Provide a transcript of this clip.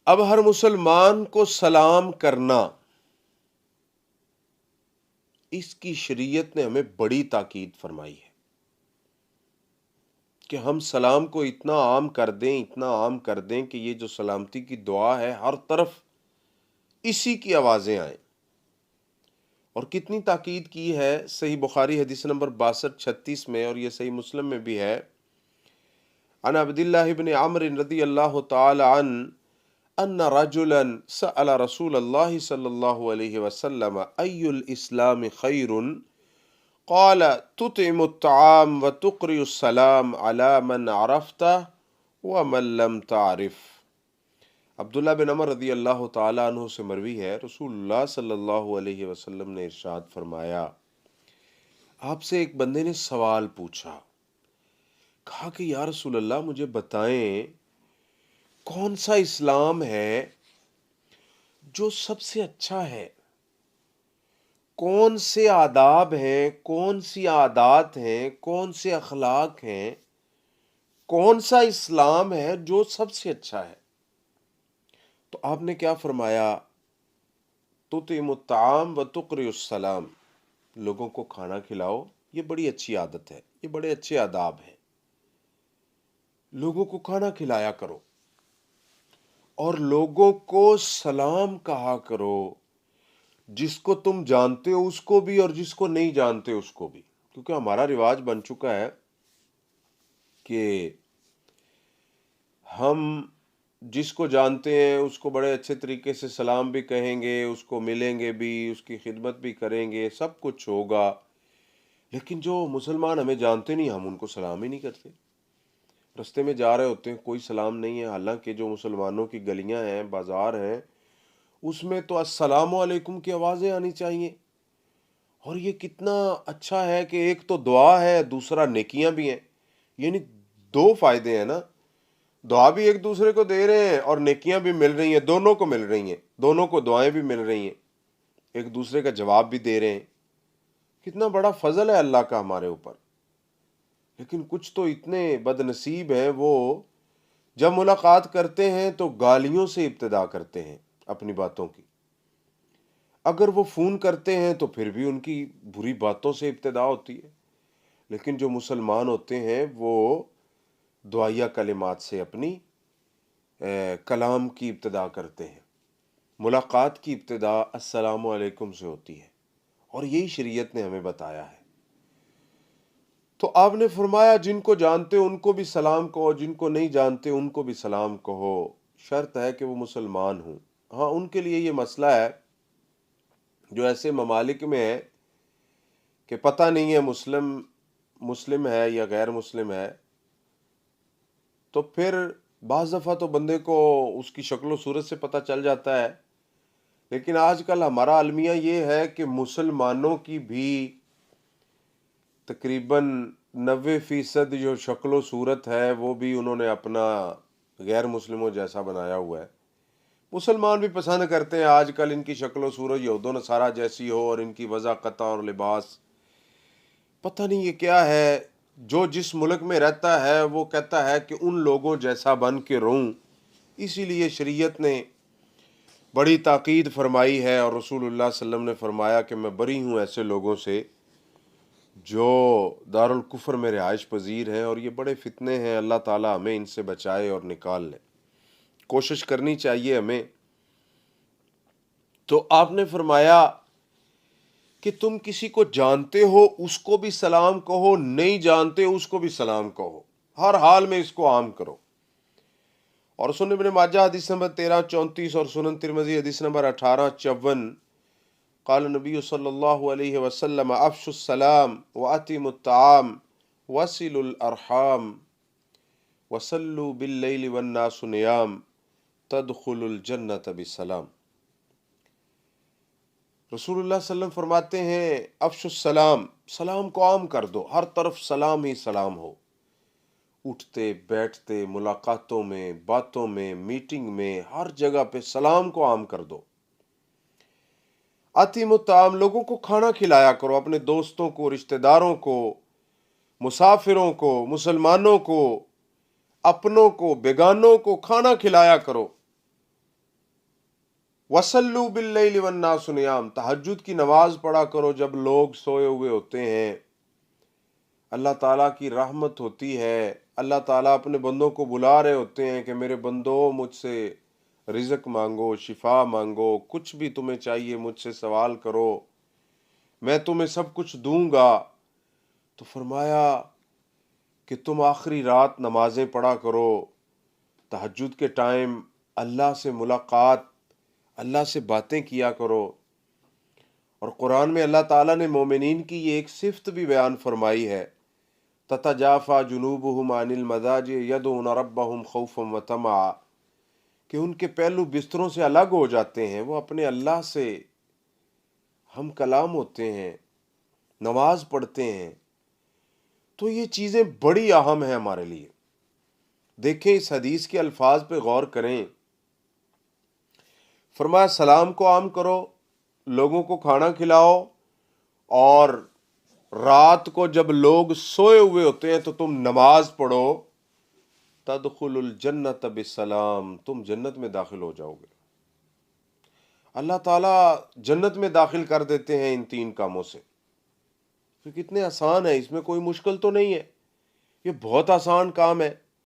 اب ہر مسلمان کو سلام کرنا، اس کی شریعت نے ہمیں بڑی تاکید فرمائی ہے کہ ہم سلام کو اتنا عام کر دیں کہ یہ جو سلامتی کی دعا ہے ہر طرف اسی کی آوازیں آئیں۔ اور کتنی تاکید کی ہے، صحیح بخاری حدیث نمبر 6236 میں، اور یہ صحیح مسلم میں بھی ہے، عن عبداللہ بن عمرو رضی اللہ تعالی عنہ ان رجلا سأل رسول اللہ صلی اللہ علیہ وسلم ای الاسلام خیر قال تطعم الطعام وتقرئ السلام على من عرفت ومن لم تعرف۔ عبداللہ بن عمر رضی اللہ تعالیٰ عنہ سے مروی ہے، رسول اللہ صلی اللہ علیہ وسلم نے ارشاد فرمایا، آپ سے ایک بندے نے سوال پوچھا، کہا کہ یا رسول اللہ مجھے بتائیں کون سا اسلام ہے جو سب سے اچھا ہے، کون سے آداب ہیں، کون سی عادات ہیں، کون سے اخلاق ہیں، کون سا اسلام ہے جو سب سے اچھا ہے؟ تو آپ نے کیا فرمایا؟ تطعم الطعام وتقرئ السلام، لوگوں کو کھانا کھلاؤ، یہ بڑی اچھی عادت ہے، یہ بڑے اچھے آداب ہیں، لوگوں کو کھانا کھلایا کرو اور لوگوں کو سلام کہا کرو، جس کو تم جانتے ہو اس کو بھی اور جس کو نہیں جانتے اس کو بھی، کیونکہ ہمارا رواج بن چکا ہے کہ ہم جس کو جانتے ہیں اس کو بڑے اچھے طریقے سے سلام بھی کہیں گے، اس کو ملیں گے بھی، اس کی خدمت بھی کریں گے، سب کچھ ہوگا، لیکن جو مسلمان ہمیں جانتے نہیں ہم ان کو سلام ہی نہیں کرتے۔ رستے میں جا رہے ہوتے ہیں کوئی سلام نہیں ہے، حالانکہ جو مسلمانوں کی گلیاں ہیں، بازار ہیں، اس میں تو السلام علیکم کی آوازیں آنی چاہیے۔ اور یہ کتنا اچھا ہے کہ ایک تو دعا ہے، دوسرا نیکیاں بھی ہیں، یعنی دو فائدے ہیں نا، دعا بھی ایک دوسرے کو دے رہے ہیں اور نیکیاں بھی مل رہی ہیں، دونوں کو مل رہی ہیں، دونوں کو دعائیں بھی مل رہی ہیں، ایک دوسرے کا جواب بھی دے رہے ہیں۔ کتنا بڑا فضل ہے اللہ کا ہمارے اوپر۔ لیکن کچھ تو اتنے بد نصیب ہیں، وہ جب ملاقات کرتے ہیں تو گالیوں سے ابتدا کرتے ہیں اپنی باتوں کی، اگر وہ فون کرتے ہیں تو پھر بھی ان کی بری باتوں سے ابتدا ہوتی ہے، لیکن جو مسلمان ہوتے ہیں وہ دعائیہ کلمات سے اپنی کلام کی ابتدا کرتے ہیں، ملاقات کی ابتدا السلام علیکم سے ہوتی ہے، اور یہی شریعت نے ہمیں بتایا ہے۔ تو آپ نے فرمایا جن کو جانتے ان کو بھی سلام کہو، جن کو نہیں جانتے ان کو بھی سلام کہو، شرط ہے کہ وہ مسلمان ہوں۔ ہاں، ان کے لیے یہ مسئلہ ہے جو ایسے ممالک میں ہے کہ پتہ نہیں ہے مسلم ہے یا غیر مسلم ہے، تو پھر بعض دفعہ تو بندے کو اس کی شکل و صورت سے پتہ چل جاتا ہے، لیکن آج کل ہمارا المیہ یہ ہے کہ مسلمانوں کی بھی تقریباً 90% جو شکل و صورت ہے وہ بھی انہوں نے اپنا غیر مسلموں جیسا بنایا ہوا ہے۔ مسلمان بھی پسند کرتے ہیں آج کل ان کی شکل و صورت یہود و نصارہ جیسی ہو، اور ان کی وضاقتہ اور لباس، پتہ نہیں یہ کیا ہے۔ جو جس ملک میں رہتا ہے وہ کہتا ہے کہ ان لوگوں جیسا بن کے رہوں، اسی لیے شریعت نے بڑی تاکید فرمائی ہے، اور رسول اللہ صلی اللہ علیہ وسلم نے فرمایا کہ میں بری ہوں ایسے لوگوں سے جو دارالکفر میں رہائش پذیر ہیں، اور یہ بڑے فتنے ہیں، اللہ تعالیٰ ہمیں ان سے بچائے اور نکال لے۔ کوشش کرنی چاہیے ہمیں۔ تو آپ نے فرمایا کہ تم کسی کو جانتے ہو اس کو بھی سلام کہو، نہیں جانتے اس کو بھی سلام کہو، ہر حال میں اس کو عام کرو۔ اور سنن ابن ماجہ حدیث نمبر 1334 اور سنن ترمذی حدیث نمبر 1854، قال نبی صلی اللہ علیہ وسلم افشوا السلام واتموا الطعام وصلوا الارحام وصلوا باللیل والناس نیام تدخلوا الجنۃ بسلام۔ رسول اللہ صلی اللہ علیہ وسلم فرماتے ہیں افشوا السلام، سلام کو عام کر دو، ہر طرف سلام ہی سلام ہو، اٹھتے بیٹھتے، ملاقاتوں میں، باتوں میں، میٹنگ میں، ہر جگہ پہ سلام کو عام کر دو۔ اطعموا الطعام، لوگوں کو کھانا کھلایا کرو، اپنے دوستوں کو، رشتہ داروں کو، مسافروں کو، مسلمانوں کو، اپنوں کو، بیگانوں کو کھانا کھلایا کرو۔ وَصَلُّوا بِاللَّيْلِ وَالنَّاسُ نِيَامٌ، تہجد کی نماز پڑھا کرو جب لوگ سوئے ہوئے ہوتے ہیں۔ اللہ تعالیٰ کی رحمت ہوتی ہے، اللہ تعالیٰ اپنے بندوں کو بلا رہے ہوتے ہیں کہ میرے بندو مجھ سے رزق مانگو، شفا مانگو، کچھ بھی تمہیں چاہیے مجھ سے سوال کرو، میں تمہیں سب کچھ دوں گا۔ تو فرمایا کہ تم آخری رات نمازیں پڑھا کرو، تہجد کے ٹائم اللہ سے ملاقات، اللہ سے باتیں کیا کرو۔ اور قرآن میں اللہ تعالیٰ نے مومنین کی یہ ایک صفت بھی بیان فرمائی ہے، تتجافی جنوبہم عن المضاجع یدعون ربہم خوفا وطمعا، کہ ان کے پہلو بستروں سے الگ ہو جاتے ہیں، وہ اپنے اللہ سے ہم کلام ہوتے ہیں، نماز پڑھتے ہیں۔ تو یہ چیزیں بڑی اہم ہیں ہمارے لیے۔ دیکھیں اس حدیث کے الفاظ پہ غور کریں، فرمایا سلام کو عام کرو، لوگوں کو کھانا کھلاؤ، اور رات کو جب لوگ سوئے ہوئے ہوتے ہیں تو تم نماز پڑھو، تدخل الجنت بسلام، تم جنت میں داخل ہو جاؤ گے۔ اللہ تعالیٰ جنت میں داخل کر دیتے ہیں ان تین کاموں سے۔ تو کتنے آسان ہے، اس میں کوئی مشکل تو نہیں ہے، یہ بہت آسان کام ہے۔